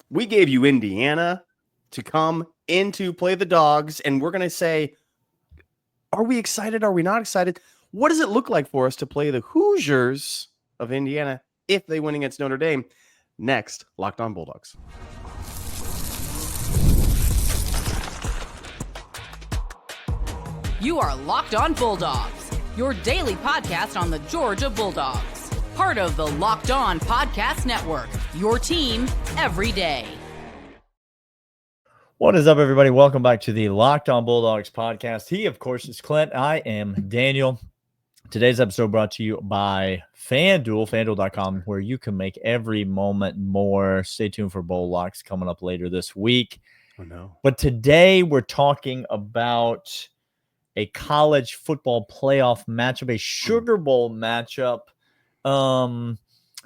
We gave you Indiana to come in to play the Dogs, and we're going to say, are we excited? Are we not excited? What does it look like for us to play the Hoosiers of Indiana if they win against Notre Dame? Next, Locked On Bulldogs. You are Locked On Bulldogs, your daily podcast on the Georgia Bulldogs. Part of the Locked On Podcast Network, your team every day. What is up, everybody? Welcome back to the Locked On Bulldogs podcast. He, of course, is Clint. I am Daniel. Today's episode brought to you by FanDuel, FanDuel.com, where you can make every moment more. Stay tuned for Bowl Locks coming up later this week. Oh, no. But today we're talking about a college football playoff matchup, a Sugar Bowl matchup.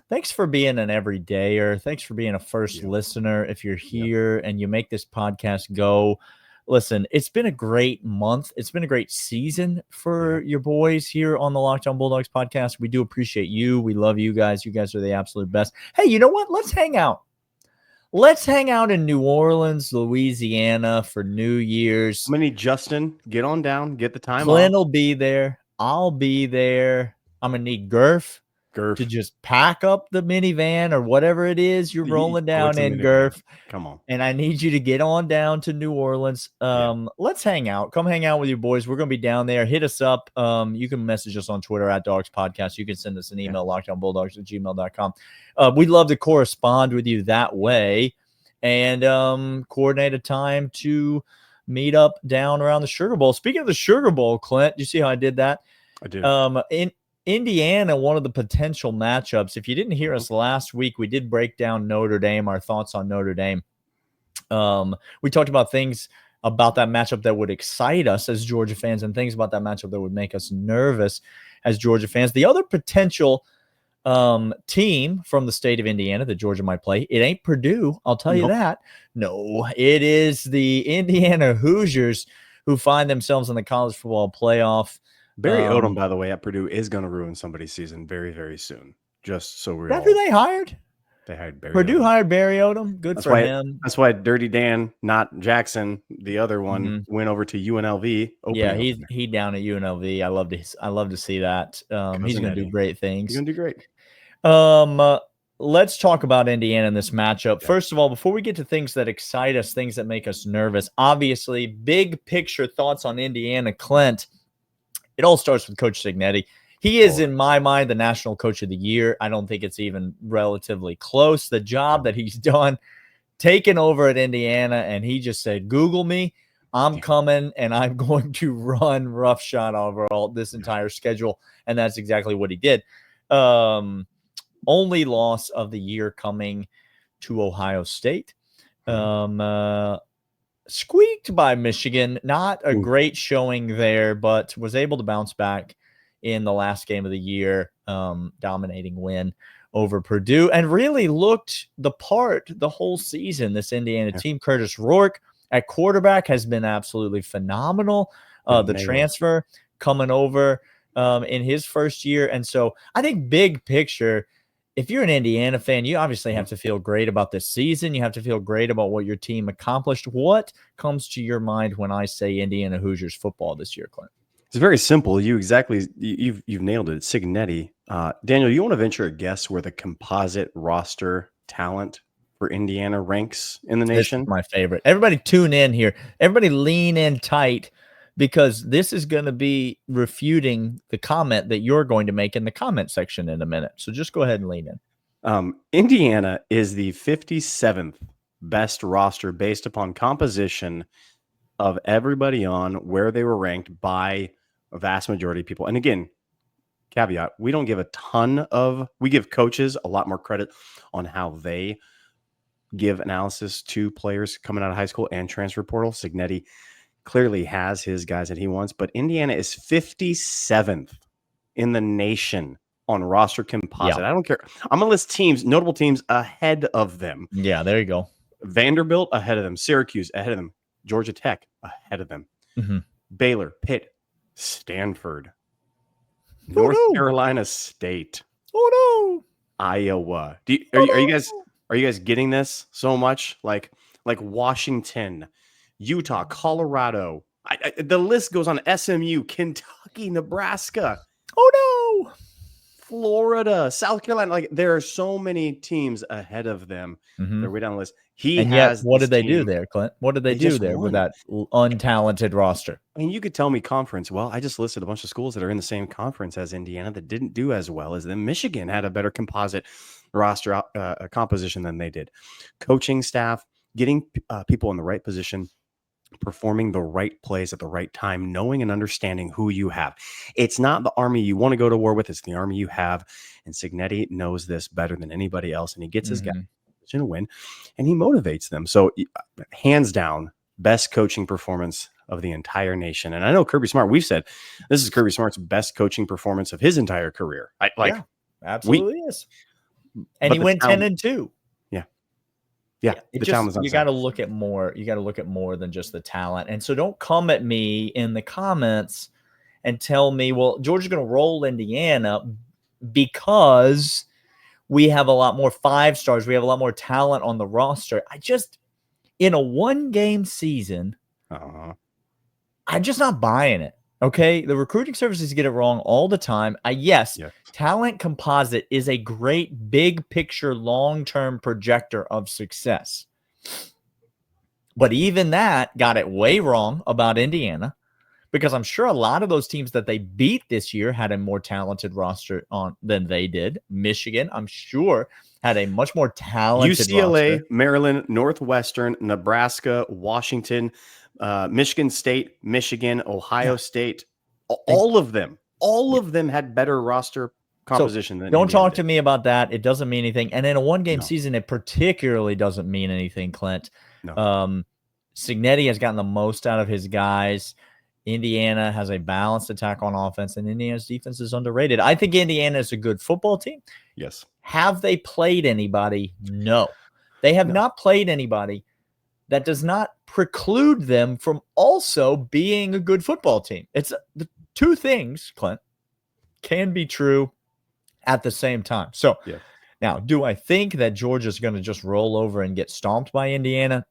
Thanks for being an everydayer. Thanks for being a first listener. If you're here and you make this podcast go, listen, it's been a great month. It's been a great season for your boys here on the Locked On Bulldogs podcast. We do appreciate you. We love you guys. You guys are the absolute best. Hey, you know what? Let's hang out. Let's hang out in New Orleans, Louisiana for New Year's. I'm going to need Justin. Get on down. Get the time Clint off. will be there. I'll be there. I'm going to need Gurf to just pack up the minivan or whatever it is you're rolling down in, Gurf. Come on. And I need you to get on down to New Orleans. Let's hang out. Come hang out with your boys. We're going to be down there. Hit us up. You can message us on Twitter at Dawgs Podcast. You can send us an email, lockedonbulldogs@gmail.com. We'd love to correspond with you that way and coordinate a time to meet up down around the Sugar Bowl. Speaking of the Sugar Bowl, Clint, do you see how I did that? I did. In Indiana, one of the potential matchups, if you didn't hear us last week, we did break down Notre Dame, our thoughts on Notre Dame. We talked about things about that matchup that would excite us as Georgia fans and things about that matchup that would make us nervous as Georgia fans. The other potential team from the state of Indiana that Georgia might play, it ain't Purdue, I'll tell you that. No, it is the Indiana Hoosiers who find themselves in the college football playoff. Barry Odom, by the way, at Purdue is going to ruin somebody's season very, very soon. Just so we're That's who they hired? They hired Barry Purdue Odom. hired Barry Odom. Good for him. That's why Dirty Dan, not Jackson, the other one, went over to UNLV. Yeah, he down at UNLV. I love to see that. He's going to do great things. He's going to do great. Let's talk about Indiana in this matchup. First of all, before we get to things that excite us, things that make us nervous, obviously, big picture thoughts on Indiana, Clint. It all starts with Coach Cignetti. He is, in my mind, the national coach of the year. I don't think it's even relatively close. The job that he's done, taken over at Indiana, and he just said, Google me. I'm coming, and I'm going to run roughshod over this entire schedule. And that's exactly what he did. Only loss of the year coming to Ohio State. Squeaked by Michigan. Not a great showing there, but was able to bounce back in the last game of the year, dominating win over Purdue, and really looked the part the whole season. This Indiana team, Curtis Rourke at quarterback has been absolutely phenomenal. The transfer coming over in his first year. And so I think big picture, if you're an Indiana fan, you obviously have to feel great about this season. You have to feel great about what your team accomplished. What comes to your mind when I say Indiana Hoosiers football this year, Clint? It's very simple. You've nailed it. Cignetti. Daniel, you want to venture a guess where the composite roster talent for Indiana ranks in the nation? This is my favorite. Everybody tune in here. Everybody lean in tight, because this is going to be refuting the comment that you're going to make in the comment section in a minute. So just go ahead and lean in. Indiana is the 57th best roster based upon composition of everybody on where they were ranked by a vast majority of people. And again, caveat, we give coaches a lot more credit on how they give analysis to players coming out of high school and transfer portal. Cignetti clearly has his guys that he wants, but Indiana is 57th in the nation on roster composite. I don't care. I'm going to list teams, notable teams ahead of them. Yeah, there you go. Vanderbilt ahead of them. Syracuse ahead of them. Georgia Tech ahead of them. Baylor, Pitt, Stanford, North Carolina State. Oh, no. Iowa. Are you guys Are you guys getting this so much? Like Washington, Utah, Colorado. The list goes on. SMU, Kentucky, Nebraska, Oh no. Florida, South Carolina. Like there are so many teams ahead of them. They're way down the list. And yet, what did they do there, Clint? What did they do there with that untalented roster? I mean, you could tell me conference. Well, I just listed a bunch of schools that are in the same conference as Indiana that didn't do as well as them. Michigan had a better composite roster composition than they did. Coaching staff, getting people in the right position, performing the right plays at the right time, knowing and understanding who you have. It's not the army you want to go to war with. It's the army you have. And Cignetti knows this better than anybody else. And he gets his guys to win and he motivates them. So hands down, best coaching performance of the entire nation. And I know Kirby Smart, we've said this is Kirby Smart's best coaching performance of his entire career. Absolutely is. And he went 10-2. Yeah, you got to look at more. You got to look at more than just the talent. And so don't come at me in the comments and tell me, well, Georgia's going to roll Indiana because we have a lot more 5-stars. We have a lot more talent on the roster. In a 1-game season, I'm just not buying it. Okay, the recruiting services get it wrong all the time. Talent composite is a great big picture, long-term projector of success. But even that got it way wrong about Indiana, because I'm sure a lot of those teams that they beat this year had a more talented roster than they did. Michigan, I'm sure, had a much more talented UCLA, roster. Maryland, Northwestern, Nebraska, Washington, Michigan State, Michigan, Ohio State, all of them had better roster composition than don't Indiana talk to me about that. It doesn't mean anything. And in a 1-game season, it particularly doesn't mean anything, Clint. No. Cignetti has gotten the most out of his guys. Indiana has a balanced attack on offense, and Indiana's defense is underrated. I think Indiana is a good football team. Yes. Have they played anybody? No. They have not played anybody. That does not preclude them from also being a good football team. It's the two things, Clint, can be true at the same time. So now, do I think that Georgia's going to just roll over and get stomped by Indiana?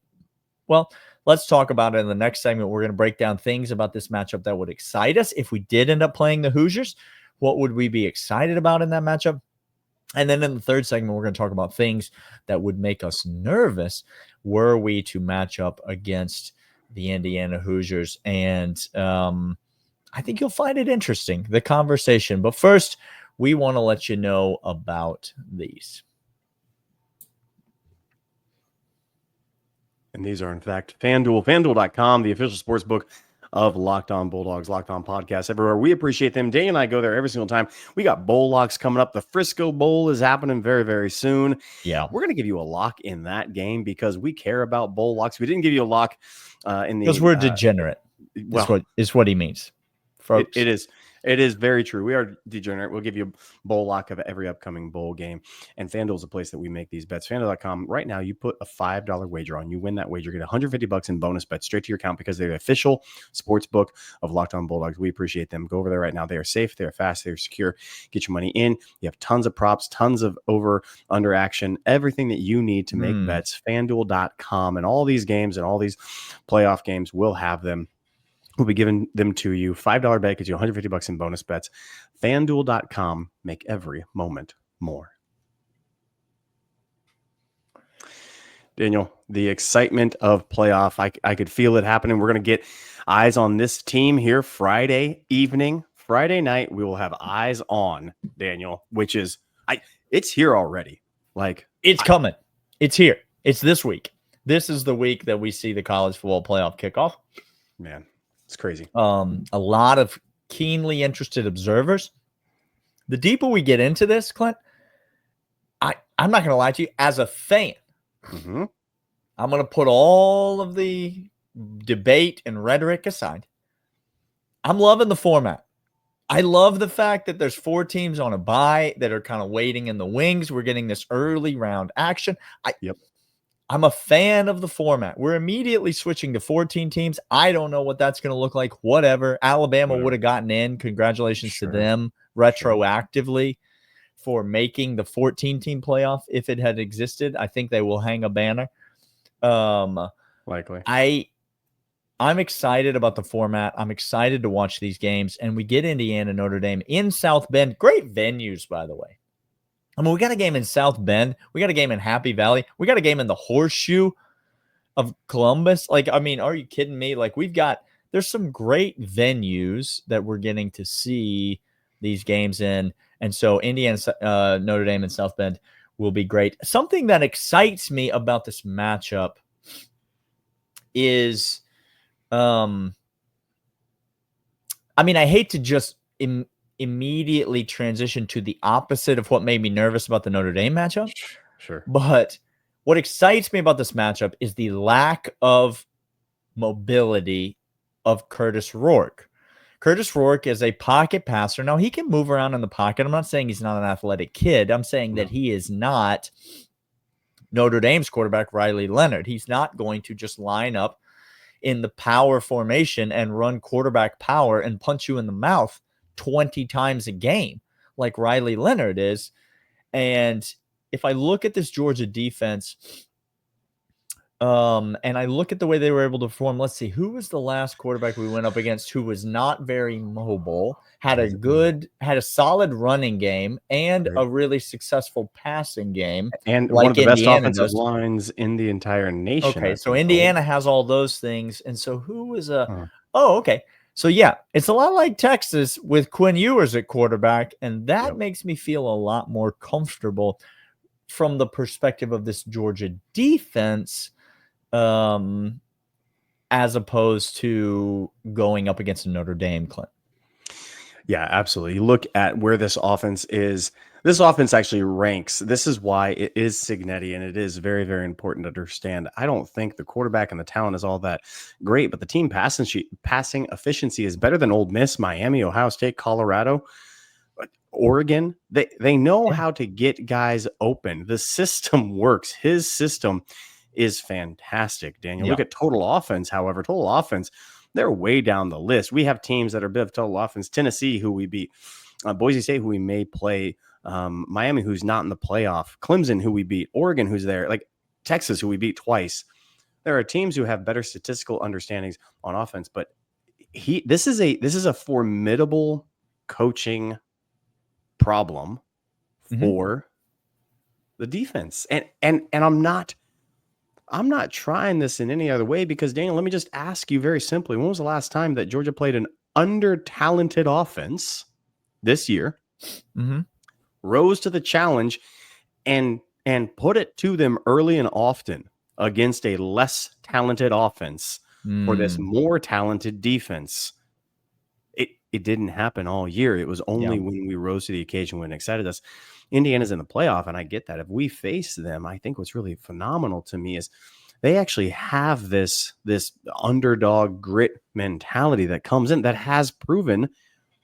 Well, let's talk about it in the next segment. We're going to break down things about this matchup that would excite us. If we did end up playing the Hoosiers, what would we be excited about in that matchup? And then in the third segment, we're going to talk about things that would make us nervous were we to match up against the Indiana Hoosiers. And I think you'll find it interesting, the conversation. But first, we want to let you know about these. And these are, in fact, FanDuel, FanDuel.com, the official sports book of Locked On Bulldogs, Locked On Podcasts everywhere. We appreciate them. Daniel and I go there every single time. We got bowl locks coming up. The Frisco Bowl is happening very, very soon. Yeah. We're going to give you a lock in that game because we care about bowl locks. We didn't give you a lock because we're degenerate. Is what he means. Folks. It is very true. We are degenerate. We'll give you a bowl lock of every upcoming bowl game. And FanDuel is a place that we make these bets. FanDuel.com. Right now, you put a $5 wager on. You win that wager. Get $150 in bonus bets straight to your account because they're the official sports book of Locked On Bulldogs. We appreciate them. Go over there right now. They are safe. They are fast. They are secure. Get your money in. You have tons of props, tons of over-under action, everything that you need to make bets. FanDuel.com. And all these games and all these playoff games will have them. We'll be giving them to you. $5 bet gets you $150 in bonus bets. FanDuel.com. Make every moment more. Daniel, the excitement of playoff, I could feel it happening. We're going to get eyes on this team here Friday evening. Friday night, we will have eyes on, Daniel, which is, it's here already. It's coming. It's here. It's this week. This is the week that we see the college football playoff kickoff. Man. It's crazy. A lot of keenly interested observers. The deeper we get into this, Clint, I'm not going to lie to you. As a fan, I'm going to put all of the debate and rhetoric aside. I'm loving the format. I love the fact that there's 4 teams on a bye that are kind of waiting in the wings. We're getting this early round action. I'm a fan of the format. We're immediately switching to 14 teams. I don't know what that's going to look like. Whatever. Alabama would have gotten in. Congratulations to them retroactively. for making the 14-team playoff if it had existed. I think they will hang a banner. Likely. I'm excited about the format. I'm excited to watch these games. And we get Indiana, Notre Dame in South Bend. Great venues, by the way. I mean, we got a game in South Bend. We got a game in Happy Valley. We got a game in the Horseshoe of Columbus. Like, I mean, are you kidding me? Like, there's some great venues that we're getting to see these games in. And so Indiana, Notre Dame, and South Bend will be great. Something that excites me about this matchup is, I mean, I hate to just immediately transition to the opposite of what made me nervous about the Notre Dame matchup. Sure. But what excites me about this matchup is the lack of mobility of Curtis Rourke. Curtis Rourke is a pocket passer. Now, he can move around in the pocket. I'm not saying he's not an athletic kid. I'm saying that he is not Notre Dame's quarterback, Riley Leonard. He's not going to just line up in the power formation and run quarterback power and punch you in the mouth 20 times a game like Riley Leonard is. And if I look at this Georgia defense, and I look at the way they were able to perform, let's see, who was the last quarterback we went up against who was not very mobile, had a solid running game and a really successful passing game. And like one of the best Indiana offensive does. lines in the entire nation. Okay, so Indiana has all those things. And so who was okay. So yeah, it's a lot like Texas with Quinn Ewers at quarterback, and that makes me feel a lot more comfortable from the perspective of this Georgia defense, as opposed to going up against a Notre Dame, Clint. Yeah, absolutely. You look at where this offense is. This offense actually ranks. This is why it is Cignetti, and it is very, very important to understand. I don't think the quarterback and the talent is all that great, but the team passing efficiency is better than Ole Miss, Miami, Ohio State, Colorado, Oregon. They know how to get guys open. The system works. His system is fantastic, Daniel. Look at total offense, however. Total offense, they're way down the list. We have teams that are a bit of total offense. Tennessee, who we beat. Boise State, who we may play. Miami, who's not in the playoff. Clemson, who we beat. Oregon, who's there. Like Texas, who we beat twice. There are teams who have better statistical understandings on offense, but this is a formidable coaching problem for the defense. And I'm not trying this in any other way because, Daniel, let me just ask you very simply, when was the last time that Georgia played an under-talented offense this year, rose to the challenge, and put it to them early and often against a less talented offense for this more talented defense? It didn't happen all year. It was only when we rose to the occasion when it excited us. Indiana's in the playoff, and I get that. If we face them, I think what's really phenomenal to me is they actually have this underdog grit mentality that comes in that has proven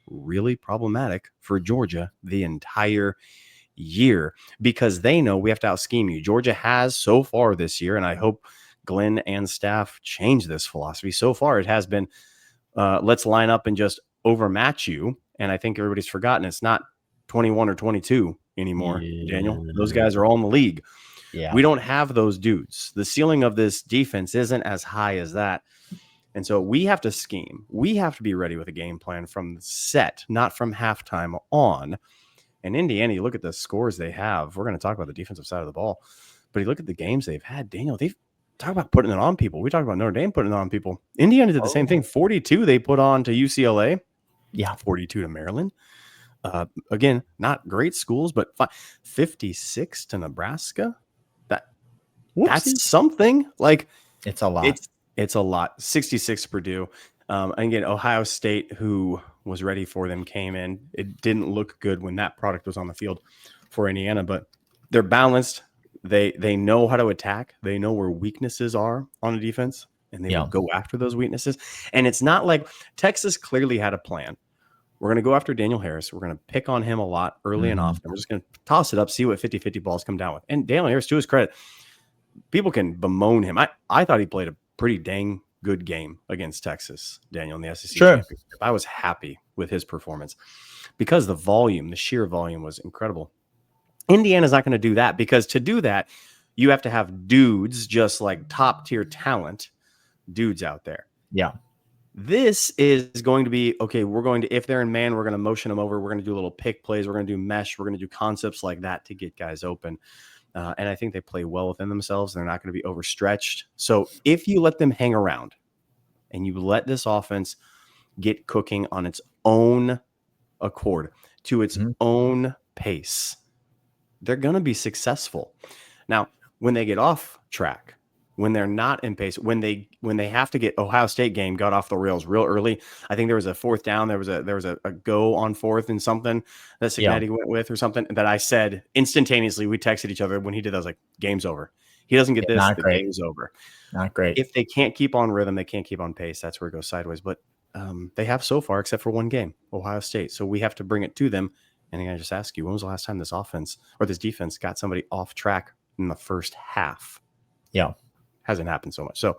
really problematic for Georgia the entire year because they know we have to out-scheme you. Georgia has so far this year, and I hope Glenn and staff change this philosophy. So far, it has been let's line up and just overmatch you. And I think everybody's forgotten it's not 21 or 22 anymore, Daniel. Those guys are all in the league. Yeah. We don't have those dudes. The ceiling of this defense isn't as high as that. And so we have to scheme. We have to be ready with a game plan from the set, not from halftime on. And Indiana, you look at the scores they have. We're going to talk about the defensive side of the ball. But you look at the games they've had, Daniel, they've talked about putting it on people. We talked about Notre Dame putting it on people. Indiana did the same thing. 42 they put on to UCLA. Yeah, 42 to Maryland. Again, not great schools, but 56 to Nebraska. That's something. Like it's a lot. It's a lot. 66 to Purdue. And again, Ohio State, who was ready for them, came in. It didn't look good when that product was on the field for Indiana, but they're balanced. They know how to attack. They know where weaknesses are on the defense, and they will go after those weaknesses. And it's not like Texas clearly had a plan. We're going to go after Daniel Harris. We're going to pick on him a lot early and often. We're just going to toss it up, see what 50-50 balls come down with. And Daniel Harris, to his credit, people can bemoan him. I thought he played a pretty dang good game against Texas, Daniel, in the SEC championship. I was happy with his performance because the sheer volume was incredible. Indiana's not going to do that, because to do that, you have to have dudes, just like top tier talent dudes out there. Yeah. This is going to be, okay, we're going to, if they're in man, we're going to motion them over. We're going to do little pick plays. We're going to do mesh. We're going to do concepts like that to get guys open. And I think they play well within themselves. They're not going to be overstretched. So if you let them hang around and you let this offense get cooking on its own accord, to its own pace, they're going to be successful. Now, when they get off track, when they're not in pace, when they have to get, Ohio State game got off the rails real early. I think there was a fourth down. There was a go on fourth and something that Cignetti went with or something that I said instantaneously. We texted each other when he did that. I was like, game's over. He doesn't get this. The game's over. Not great. If they can't keep on rhythm, they can't keep on pace. That's where it goes sideways. But they have so far, except for one game, Ohio State. So we have to bring it to them. And I just ask you, when was the last time this offense or this defense got somebody off track in the first half? Yeah. Hasn't happened so much. So,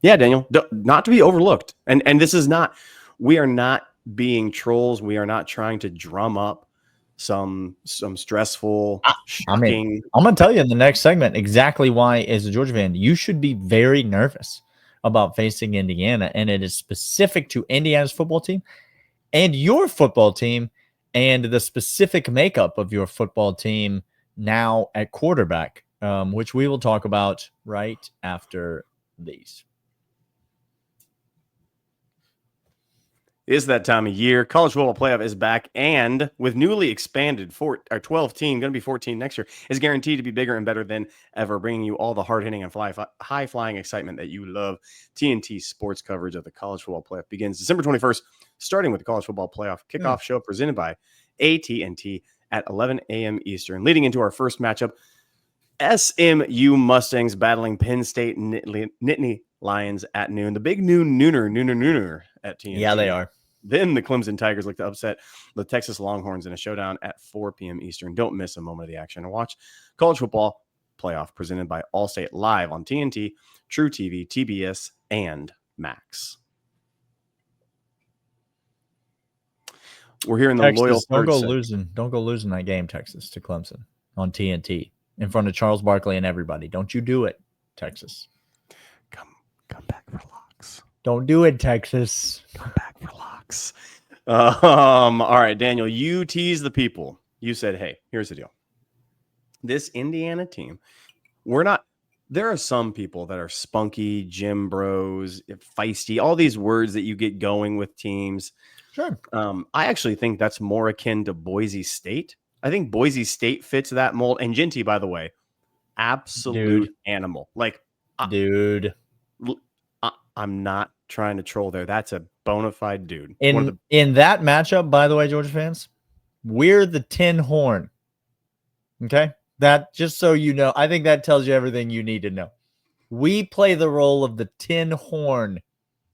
yeah, Daniel, not to be overlooked. And this is not, we are not being trolls. We are not trying to drum up some stressful, shocking. I'm going to tell you in the next segment exactly why, as a Georgia fan, you should be very nervous about facing Indiana. And it is specific to Indiana's football team and your football team and the specific makeup of your football team now at quarterback. Which we will talk about right after these. Is that time of year. College football playoff is back, and with newly expanded 12 team, going to be 14 next year, is guaranteed to be bigger and better than ever, bringing you all the hard-hitting and high-flying excitement that you love. TNT sports coverage of the college football playoff begins December 21st, starting with the college football playoff kickoff show presented by AT&T at 11 a.m. Eastern, leading into our first matchup. SMU Mustangs battling Penn State Nittany Lions at noon. The big nooner at TNT. Yeah, they are. Then the Clemson Tigers look to upset the Texas Longhorns in a showdown at 4 p.m. Eastern. Don't miss a moment of the action. And watch college football playoff presented by Allstate live on TNT, True TV, TBS, and Max. We're here in the Texas, loyal. Don't go losing that game, Texas, to Clemson on TNT. In front of Charles Barkley and everybody. Don't you do it, Texas. Come back for locks. Don't do it, Texas. Come back for locks. All right, Daniel, you tease the people. You said, hey, here's the deal. This Indiana team, there are some people that are spunky, gym bros, feisty, all these words that you get going with teams. Sure. I actually think that's more akin to Boise State. I think Boise State fits that mold. And Ginty, by the way, absolute animal. Like, dude, I'm not trying to troll there. That's a bona fide dude. In that matchup, by the way, Georgia fans, we're the tin horn. Okay? That, just so you know, I think that tells you everything you need to know. We play the role of the tin horn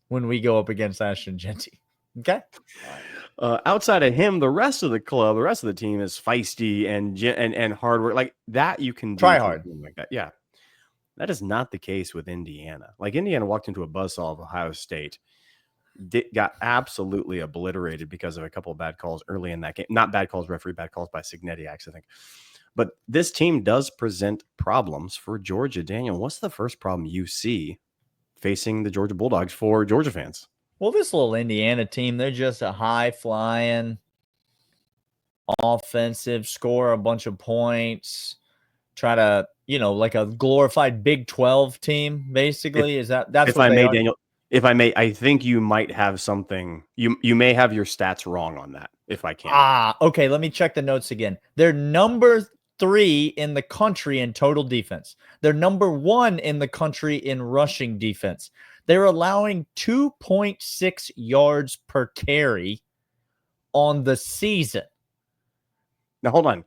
when we go up against Ashton Ginty. Okay? Outside of him, the rest of the club, the rest of the team is feisty and hard work. Like that, you can try hard like that. Yeah, that is not the case with Indiana. Like Indiana walked into a buzzsaw of Ohio State, got absolutely obliterated because of a couple of bad calls early in that game. Not bad calls, referee bad calls by Cignetti, actually, I think. But this team does present problems for Georgia. Daniel, what's the first problem you see facing the Georgia Bulldogs for Georgia fans? Well, this little Indiana team, they're just a high-flying, offensive, score a bunch of points, try to, like a glorified Big 12 team, basically. That's if what I they may, are? Daniel, if I may, I think you might have something. You may have your stats wrong on that, if I can. Okay, let me check the notes again. They're number 3 in the country in total defense. They're number 1 in the country in rushing defense. They're allowing 2.6 yards per carry on the season. Now, hold on.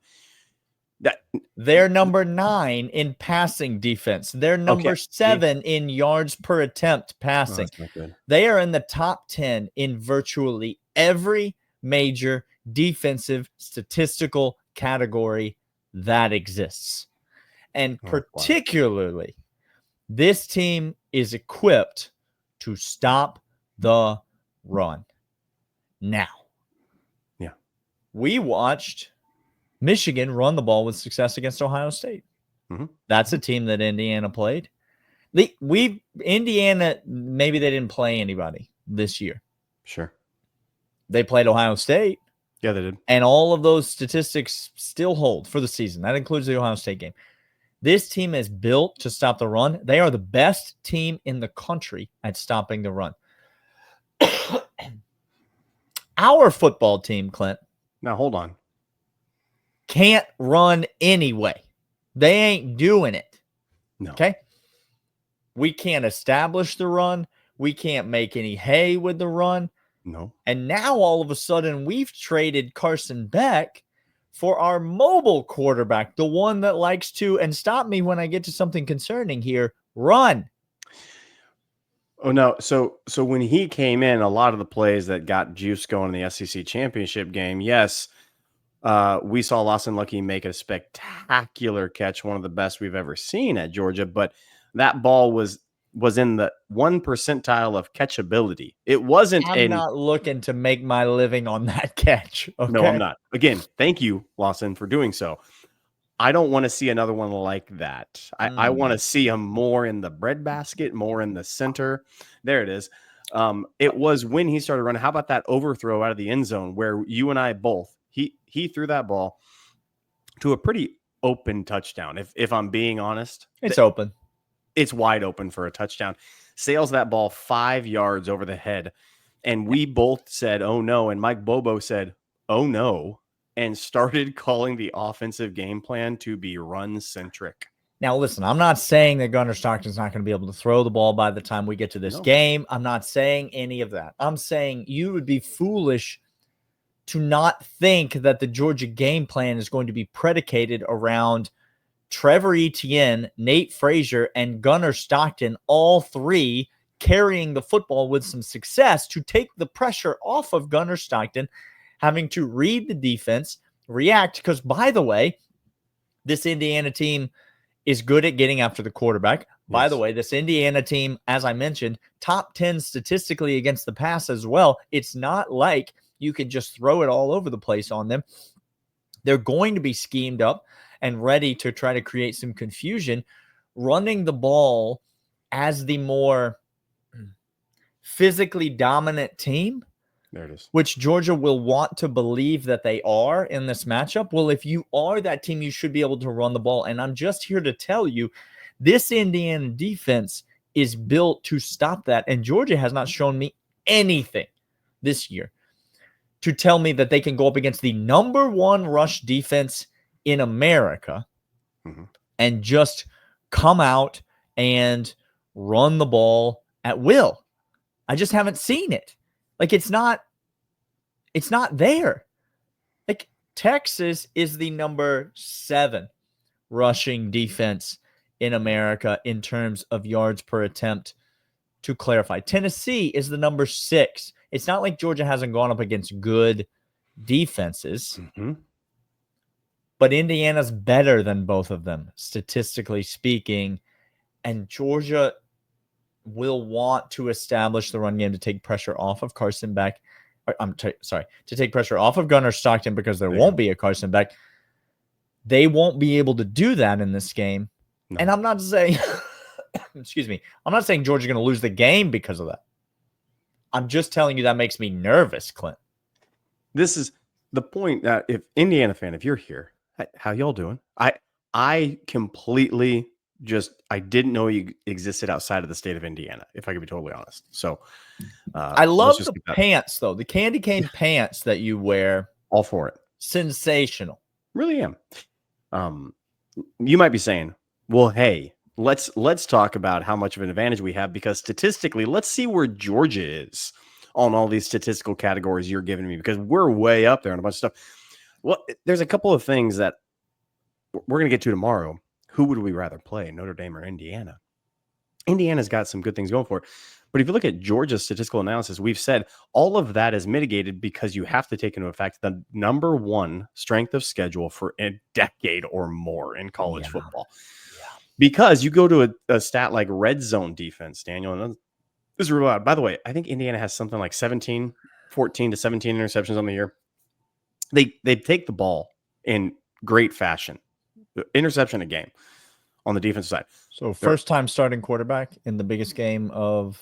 They're number 9 in passing defense. They're number 7 in yards per attempt passing. That's not good. They are in the top 10 in virtually every major defensive statistical category that exists. And particularly, this team is equipped to stop the run. Now, yeah, we watched Michigan run the ball with success against Ohio State. Mm-hmm. That's a team that Indiana played. Indiana, maybe they didn't play anybody this year. Sure. They played Ohio State. Yeah, they did. And all of those statistics still hold for the season. That includes the Ohio State game. This team is built to stop the run. They are the best team in the country at stopping the run. Our football team, Clint. Now, hold on. Can't run anyway. They ain't doing it. No. Okay? We can't establish the run. We can't make any hay with the run. No. And now all of a sudden we've traded Carson Beck for our mobile quarterback, the one that likes to, and stop me when I get to something concerning here, run. Oh, no. So when he came in, a lot of the plays that got juice going in the SEC championship game, yes, we saw Lawson Lucky make a spectacular catch, one of the best we've ever seen at Georgia, but that ball was in the 1 percentile of catchability. It wasn't. I'm not looking to make my living on that catch. Okay? No, I'm not. Again, thank you, Lawson, for doing so. I don't want to see another one like that. I want to see him more in the breadbasket, more in the center. There it is. It was when he started running. How about that overthrow out of the end zone where you and I both, he threw that ball to a pretty open touchdown. If I'm being honest, it's open. It's wide open for a touchdown. Sails that ball 5 yards over the head. And we both said, oh no. And Mike Bobo said, oh no. And started calling the offensive game plan to be run-centric. Now, listen, I'm not saying that Gunnar Stockton's not going to be able to throw the ball by the time we get to this game. I'm not saying any of that. I'm saying you would be foolish to not think that the Georgia game plan is going to be predicated around Trevor Etienne, Nate Frazier, and Gunnar Stockton, all three carrying the football with some success to take the pressure off of Gunnar Stockton, having to read the defense, react, because, by the way, this Indiana team is good at getting after the quarterback. Yes. By the way, this Indiana team, as I mentioned, top 10 statistically against the pass as well. It's not like you can just throw it all over the place on them. They're going to be schemed up and ready to try to create some confusion, running the ball as the more physically dominant team. There it is. Which Georgia will want to believe that they are in this matchup. Well, if you are that team, you should be able to run the ball. And I'm just here to tell you, this Indiana defense is built to stop that. And Georgia has not shown me anything this year to tell me that they can go up against the number one rush defense in America and just come out and run the ball at will. I just haven't seen it. Like, it's not there. Like, Texas is the number 7 rushing defense in America in terms of yards per attempt, to clarify. Tennessee is the number 6. It's not like Georgia hasn't gone up against good defenses, but Indiana's better than both of them, statistically speaking, and Georgia will want to establish the run game to take pressure off of Carson Beck. To take pressure off of Gunnar Stockton, because there won't be a Carson Beck. They won't be able to do that in this game. No. And I'm not saying, excuse me, I'm not saying Georgia's going to lose the game because of that. I'm just telling you that makes me nervous, Clint. This is the point that if Indiana fan, if you're here, how y'all doing? I completely I didn't know you existed outside of the state of Indiana, if I could be totally honest. So I love the pants, though. The candy cane pants that you wear. All for it. Sensational. Really am. You might be saying, well, hey, let's talk about how much of an advantage we have, because statistically, let's see where Georgia is on all these statistical categories you're giving me, because we're way up there on a bunch of stuff. Well, there's a couple of things that we're going to get to tomorrow. Who would we rather play, Notre Dame or Indiana? Indiana's got some good things going for it. But if you look at Georgia's statistical analysis, we've said all of that is mitigated because you have to take into effect the number 1 strength of schedule for a decade or more in college football. Yeah. Because you go to a stat like red zone defense, Daniel, and this is real loud. By the way, I think Indiana has something like 14 to 17 interceptions on the year. They take the ball in great fashion. Interception a game on the defensive side. So first time starting quarterback in the biggest game of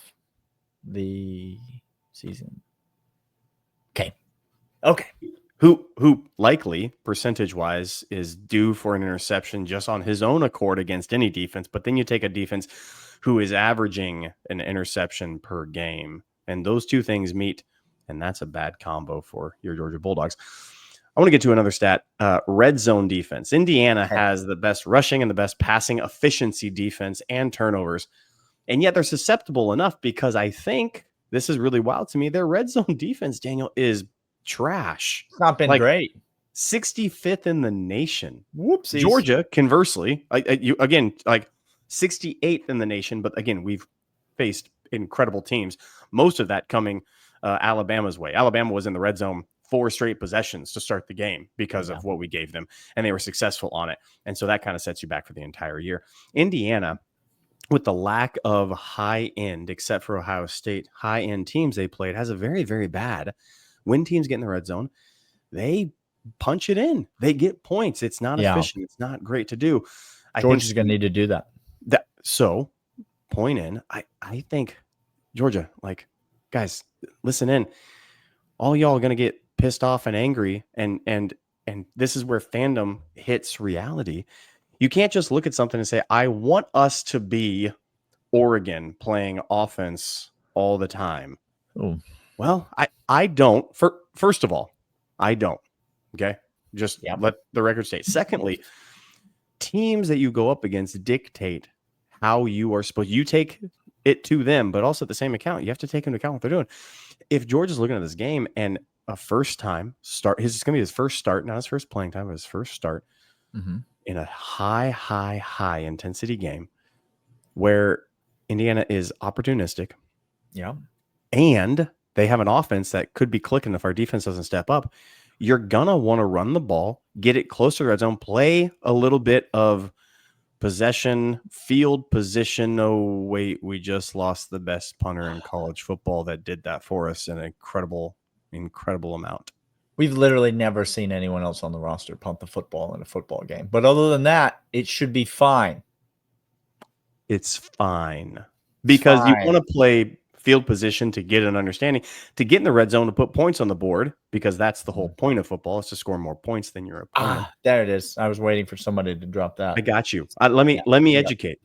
the season. Okay. Who likely percentage wise is due for an interception just on his own accord against any defense. But then you take a defense who is averaging an interception per game, and those two things meet, and that's a bad combo for your Georgia Bulldogs. I want to get to another stat. Red zone defense. Indiana has the best rushing and the best passing efficiency defense and turnovers. And yet they're susceptible enough because I think this is really wild to me. Their red zone defense, Daniel, is trash. It's not been great. 65th in the nation. Whoopsies. Georgia, conversely, you again, like 68th in the nation. But again, we've faced incredible teams. Most of that coming Alabama's way. Alabama was in the red zone 4 straight possessions to start the game because of what we gave them, and they were successful on it. And so that kind of sets you back for the entire year. Indiana, with the lack of high end, except for Ohio State, high end teams they played, has a very, very bad. When teams get in the red zone, they punch it in. They get points. It's not efficient. It's not great to do. Georgia's going to need to do that. So, point in. I think Georgia, like, guys, listen in. All y'all are going to get pissed off and angry, and this is where fandom hits reality. You can't just look at something and say, I want us to be Oregon playing offense all the time. Oh. Well, I don't. First of all, I don't. Okay? Just let the record state. Secondly, teams that you go up against dictate how you are supposed. You take it to them, but also at the same account, you have to take into account what they're doing. If Georgia's looking at this game and a first time start, it's going to be his first start, not his first playing time, but his first start in a high intensity game where Indiana is opportunistic. Yeah. And they have an offense that could be clicking if our defense doesn't step up. You're going to want to run the ball, get it closer to the red zone, play a little bit of possession, field position. Oh, wait, we just lost the best punter in college football that did that for us an incredible amount. We've literally never seen anyone else on the roster punt the football in a football game. But other than that, it should be fine. It's fine. Because you want to play field position to get an understanding, to get in the red zone, to put points on the board, because that's the whole point of football, is to score more points than your opponent. There it is. I was waiting for somebody to drop that. I got you. Let me educate.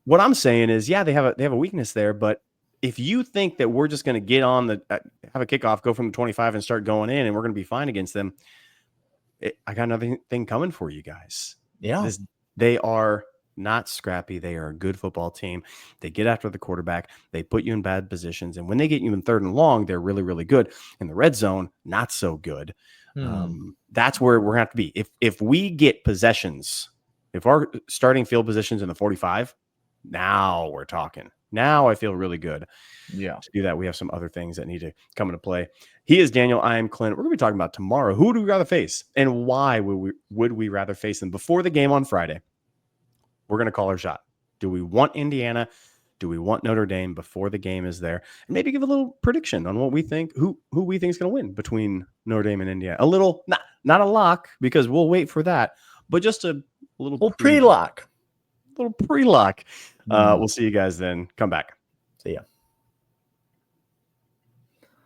What I'm saying is, they have a weakness there, but if you think that we're just going to get on have a kickoff, go from the 25 and start going in, and we're going to be fine against them, I got another thing coming for you guys. Yeah. They are not scrappy. They are a good football team. They get after the quarterback. They put you in bad positions. And when they get you in 3rd and long, they're really, really good. In the red zone, not so good. That's where we're going to have to be. If we get possessions, if our starting field positions in the 45, now we're talking. Now I feel really good. Yeah. To do that, we have some other things that need to come into play. He is Daniel. I am Clint. We're going to be talking about tomorrow. Who would we rather face, and why would we rather face them before the game on Friday? We're going to call our shot. Do we want Indiana? Do we want Notre Dame before the game is there? And maybe give a little prediction on what we think, who we think is going to win between Notre Dame and Indiana. A little, not a lock, because we'll wait for that, but just a little pre-lock. We'll see you guys then. Come back. See ya.